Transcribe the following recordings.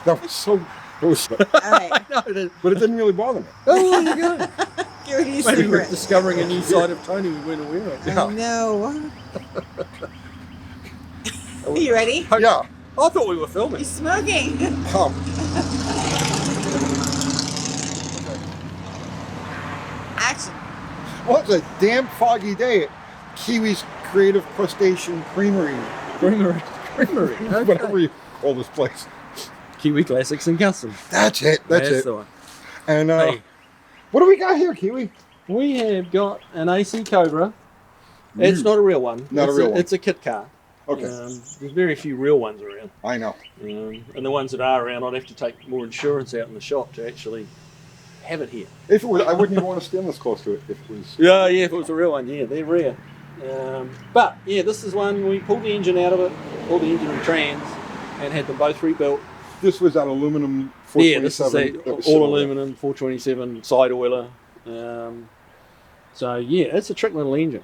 That was so... All right. But it didn't really bother me. Oh, there you go. Maybe We're discovering a new side of Tony we weren't aware of. I know. Are you ready? Yeah. I thought we were filming. He's smoking. Action. Well, it's a damn foggy day at Kiwi's Creative Crustacean Creamery. Creamery. Whatever you call this place. Kiwi Classics and Customs. That's it. That's it. The one. And Hey. what do we got here, Kiwi? We have got an AC Cobra. It's not a real one. Not a real one. It's a kit car. Okay. There's very few real ones around. I know. And the ones that are around, I'd have to take more insurance out in the shop to actually have it here. If it was, I wouldn't even want to stand this close to it if it was. Yeah, if it was a real one, yeah, they're rare. But yeah, this is one we pulled the engine out of it, pulled the engine and trans, and had them both rebuilt. This was that aluminum 427. Yeah, this is all aluminum 427 side oiler. So yeah, it's a trick little engine.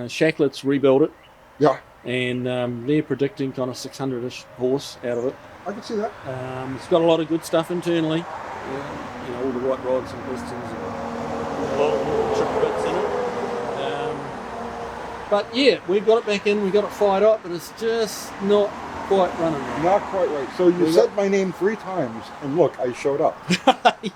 Shacklett's rebuilt it. Yeah. And they're predicting kind of 600-ish horse out of it. I can see that. It's got a lot of good stuff internally. You know, all the right rods and pistons and a lot of little trick bits in it. But yeah, we've got it back in, we got it fired up, but it's just not quite running right. Not quite right. So you said my name 3 times, and look, I showed up.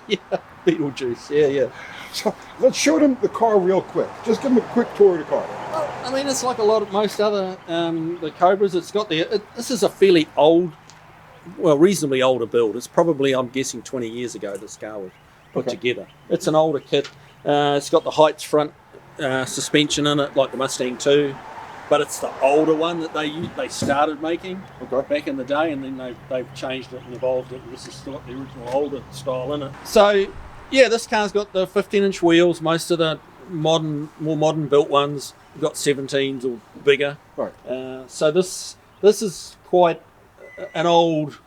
Yeah, Beetlejuice, yeah. So let's show them the car real quick. Just give them a quick tour of the car. Well, I mean, it's like a lot of most other the Cobras. It's got this is a fairly old, well, reasonably older build. It's probably, I'm guessing, 20 years ago this car was put together. It's an older kit. It's got the Heights front suspension in it, like the Mustang 2, but it's the older one that they started making back in the day, and then they've changed it and evolved it. And this has still got the original older style in it. So yeah, this car's got the 15-inch wheels. Most of the more modern built ones have got 17s or bigger. Right. So this is quite an old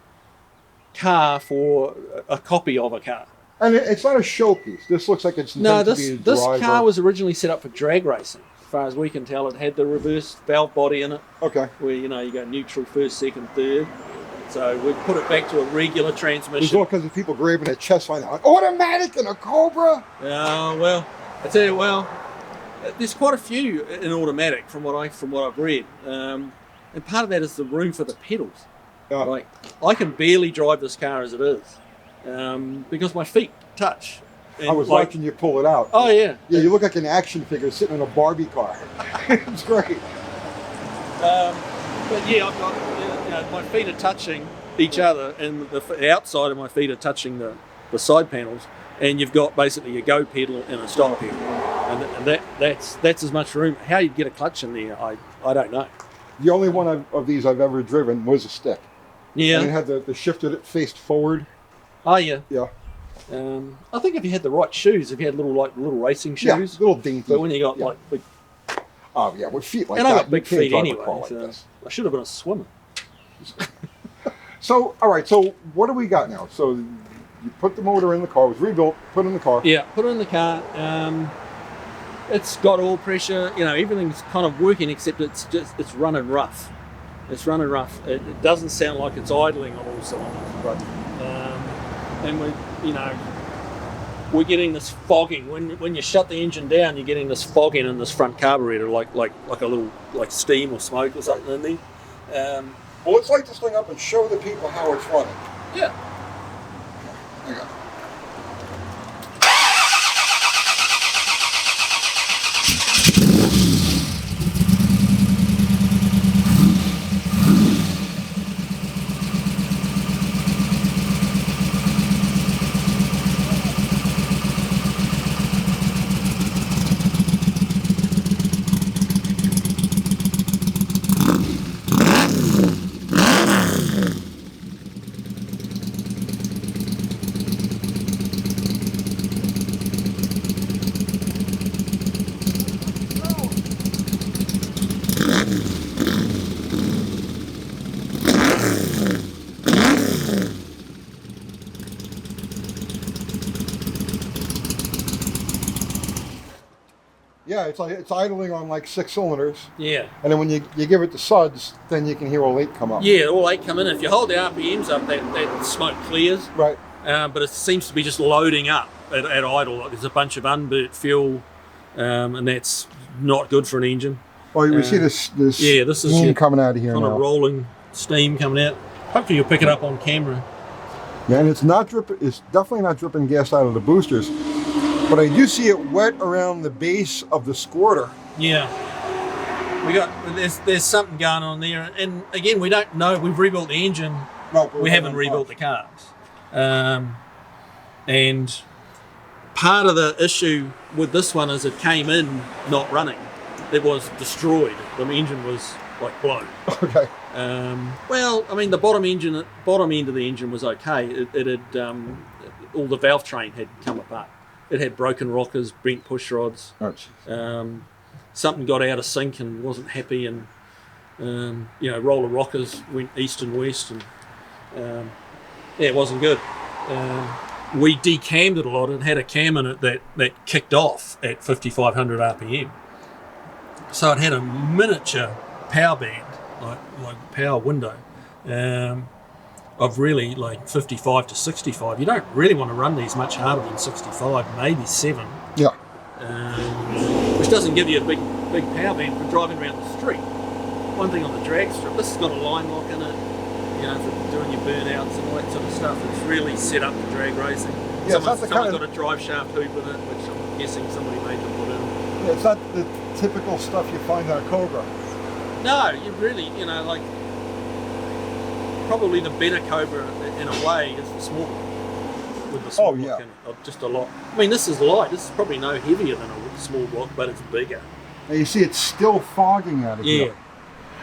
car for a copy of a car. And it's not a showpiece. This looks like it's intended to be a this driver. car was originally set up for drag racing. As far as we can tell, it had the reverse valve body in it. Okay. Where you go neutral first, second, third. So we put it back to a regular transmission. It's all because of people grabbing a chest line. Automatic and a Cobra. Well, I tell you, there's quite a few in automatic from what I've read, and part of that is the room for the pedals. Yeah. Like I can barely drive this car as it is, because my feet touch. And I was watching you pull it out. Oh yeah. Yeah, you look like an action figure sitting in a Barbie car. It's great. But yeah, I've got my feet are touching each other, and the outside of my feet are touching the side panels, and you've got basically a go pedal and a stop pedal, and that's as much room. How you get a clutch in there, I don't know. The only one of these I've ever driven was a stick. Yeah. And it had the shifter that faced forward. Oh yeah. Yeah. I think if you had the right shoes, if you had little racing shoes, little dinky. But when you got like big, oh yeah, with feet like and that, I got big feet anyway. Like So this. I should have been a swimmer. So all right, so what do we got now? So you put the motor in the car, it was rebuilt, put in the car. Yeah, put it in the car. It's got oil pressure. Everything's kind of working, except it's running rough. It's running rough. It doesn't sound like it's idling on all cylinders. Right. And we're getting this fogging. When you shut the engine down, you're getting this fogging in this front carburetor, like a little steam or smoke or something in there. Well, let's light this thing up and show the people how it's running. Yeah. Hang on. yeah, it's like it's idling on like 6 cylinders, Yeah. and then when you give it the suds, then you can hear all 8 come up. Yeah, all 8 come in. If you hold the RPMs up, that smoke clears. Right. But it seems to be just loading up at idle. Like there's a bunch of unburnt fuel, and that's not good for an engine. Well, we see this yeah, this is steam coming out of here kind now. of rolling steam coming out. Hopefully you'll pick it up on camera. Yeah, and it's not dripping. It's definitely not dripping gas out of the boosters, but I do see it wet around the base of the squirter. Yeah, there's something going on there, and again we don't know. We've rebuilt the engine. No, We haven't rebuilt the cars, and part of the issue with this one is it came in not running. It was destroyed. The engine was like blown. Okay. Well, I mean, the bottom end of the engine was okay. It had all the valve train had come apart. It had broken rockers, bent push rods. Oh, Something got out of sync and wasn't happy, and roller rockers went east and west, and it wasn't good. We decammed it a lot. It had a cam in it that kicked off at 5,500 RPM. So it had a miniature power band, like power window, of really like 55 to 65. You don't really want to run these much harder than 65, maybe 7. yeah. Which doesn't give you a big power band for driving around the street. One thing on the drag strip, this has got a line lock in it, for doing your burnouts and all that sort of stuff. It's really set up for drag racing. Yeah, Someone's got a drive shaft hoop in it, which I'm guessing somebody made them put in. Yeah, it's not the typical stuff you find on a Cobra. No, you really, like, probably the better Cobra in a way is the small one. With the small block in it, just a lot. I mean, this is light. This is probably no heavier than a small block, but it's bigger. And you see it's still fogging out of Yeah. here.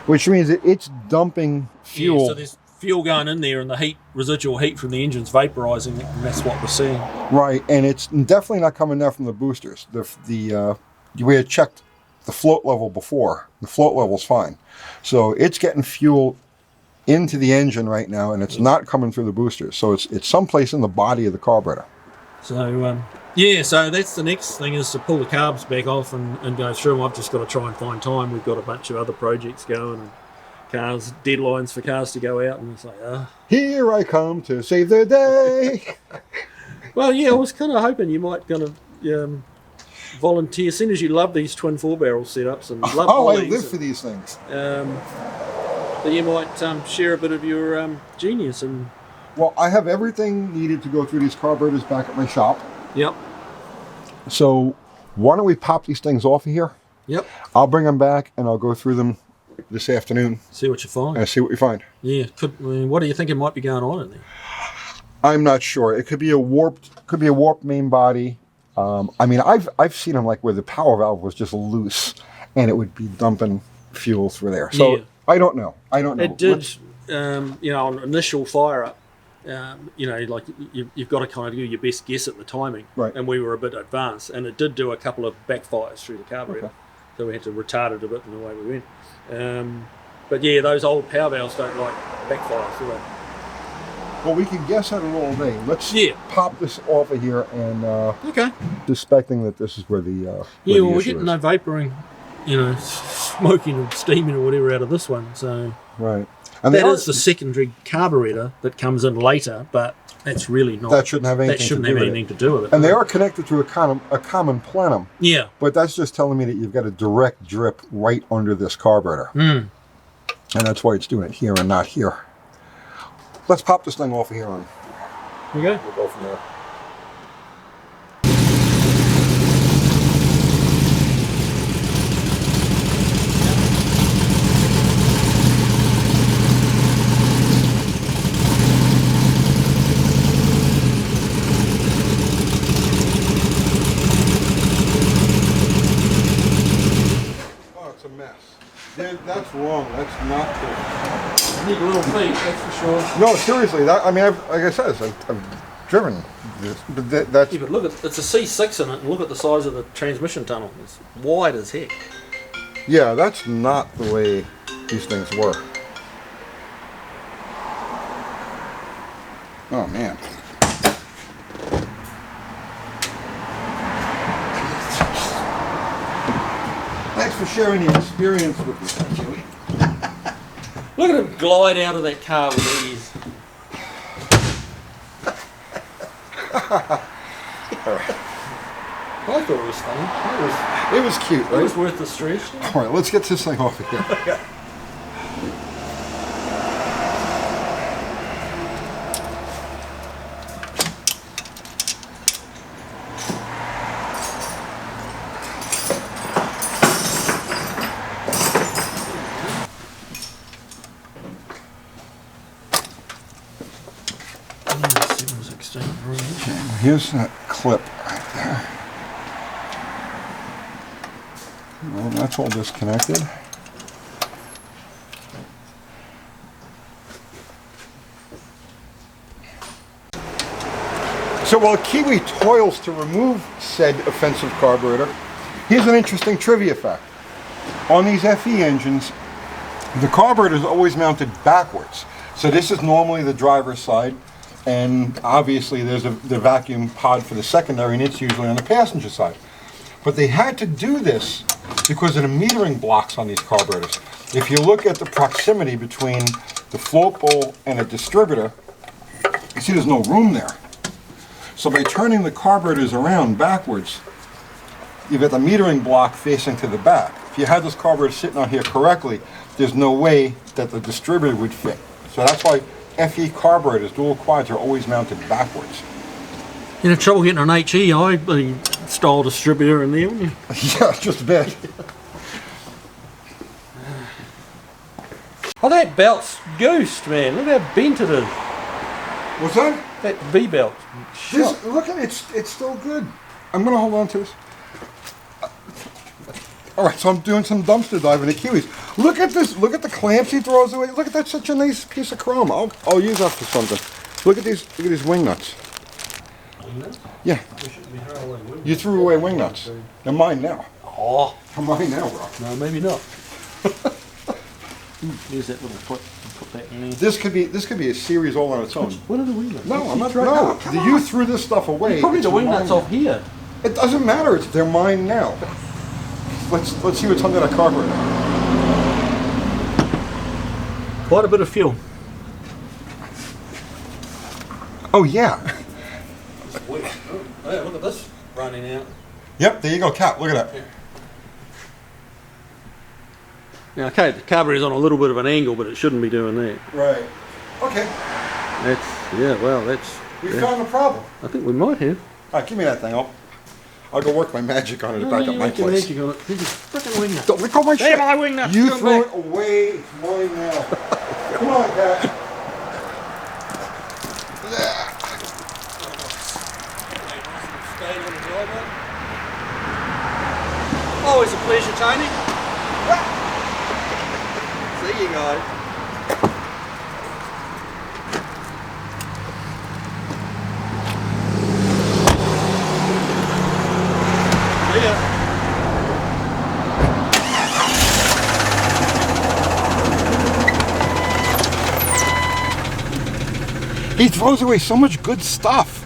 Which means that it's dumping fuel. Yeah, so there's fuel going in there, and the residual heat from the engine's vaporizing it, and that's what we're seeing. Right, and it's definitely not coming down from the boosters. We had checked the float level before. The float level's fine. So it's getting fuel into the engine right now, and it's not coming through the boosters. So it's someplace in the body of the carburetor. So, so that's the next thing, is to pull the carbs back off and go through them. I've just got to try and find time. We've got a bunch of other projects going, and deadlines for cars to go out, and it's like, Here I come to save the day. Well, yeah, I was kind of hoping you might kind of volunteer, seeing as you love these twin 4-barrel setups and love I Holleys, live for these things. that you might share a bit of your genius. And Well, I have everything needed to go through these carburetors back at my shop. Yep. So why don't we pop these things off of here? Yep. I'll bring them back and I'll go through them this afternoon See what you find. and see what we find. Yeah. What do you think it might be going on in there? I'm not sure. It could be a warped main body. I mean, I've seen them like where the power valve was just loose, and it would be dumping fuel through there. So Yeah. I don't know. It did, on initial fire up. Like you've got to kind of do your best guess at the timing. Right. And we were a bit advanced, and it did do a couple of backfires through the carburetor. Okay. So we had to retard it a bit in the way we went. But yeah, those old power valves don't like backfires, do they? Well, we can guess at it all day. Let's pop this off of here and Okay. suspecting that this is where the Yeah, where well, the we're issue getting is. no vaporing, smoking and steaming or whatever out of this one. So Right. And that is the secondary carburetor that comes in later, but that's really not. That shouldn't have anything That shouldn't to do have with anything to do with it. And they are connected to a common plenum. Yeah. But that's just telling me that you've got a direct drip right under this carburetor. Mm. And that's why it's doing it here and not here. Let's pop this thing off of here and Okay. we'll go from there. Oh, it's a mess. That's wrong. That's not good. Need a little feet, that's for sure. No, seriously. Like I said, I've driven this, but that's Yeah, but look, it's a C6 in it, and look at the size of the transmission tunnel. It's wide as heck. yeah, that's not the way these things work. Oh man. for sharing the experience with me, Kiwi. Look at him glide out of that car with ease. I thought it was funny. It was cute, It right? was worth the stress. All right, let's get this thing off of here. Here's that clip right there. Well, that's all disconnected. So while Kiwi toils to remove said offensive carburetor, here's an interesting trivia fact. On these FE engines, the carburetor is always mounted backwards. So this is normally the driver's side, and obviously there's the vacuum pod for the secondary, and it's usually on the passenger side. But they had to do this because of the metering blocks on these carburetors. If you look at the proximity between the float bowl and a distributor, you see there's no room there. So by turning the carburetors around backwards, you've got the metering block facing to the back. If you had this carburetor sitting on here correctly, there's no way that the distributor would fit. So that's why FE carburetors, dual quads, are always mounted backwards. You had trouble getting an HEI style distributor in there, wouldn't you? Yeah, just a bit. Oh, that belt's goosed, man. Look how bent it is. What's that? That V-belt. Look at it, it's still good. I'm gonna hold on to this. All right, so I'm doing some dumpster diving at Kiwi's. Look at this, look at the clamps he throws away. Look at that, such a nice piece of chrome. I'll use that for something. Look at these wing nuts. Yeah. You threw away wing nuts. They're mine now. Oh. They're mine now, bro. No, maybe not. Use that little foot and put that in there. This could be a series all on its own. What are the wing nuts? No, I'm not. No, you threw this stuff away. Probably It's the wing mine nuts now. off here. It doesn't matter. They're mine now. Let's see what's under that carburetor. Quite a bit of fuel. Oh yeah. Oh, yeah, look at this running out. Yep. There you go, Cap. Look at that. Now, okay, the carburetor's on a little bit of an angle, but it shouldn't be doing that. Right. Okay. We found the problem. I think we might have. All right, give me that thing. I'll go work my magic on it to back up my place. Magic on it. There's a frickin' wing nut. Don't let go of my shit. my wing nuts. You threw it away. It's mine now. Come on, Cap. Always a pleasure, Tony. See you guys. See ya. He throws away so much good stuff.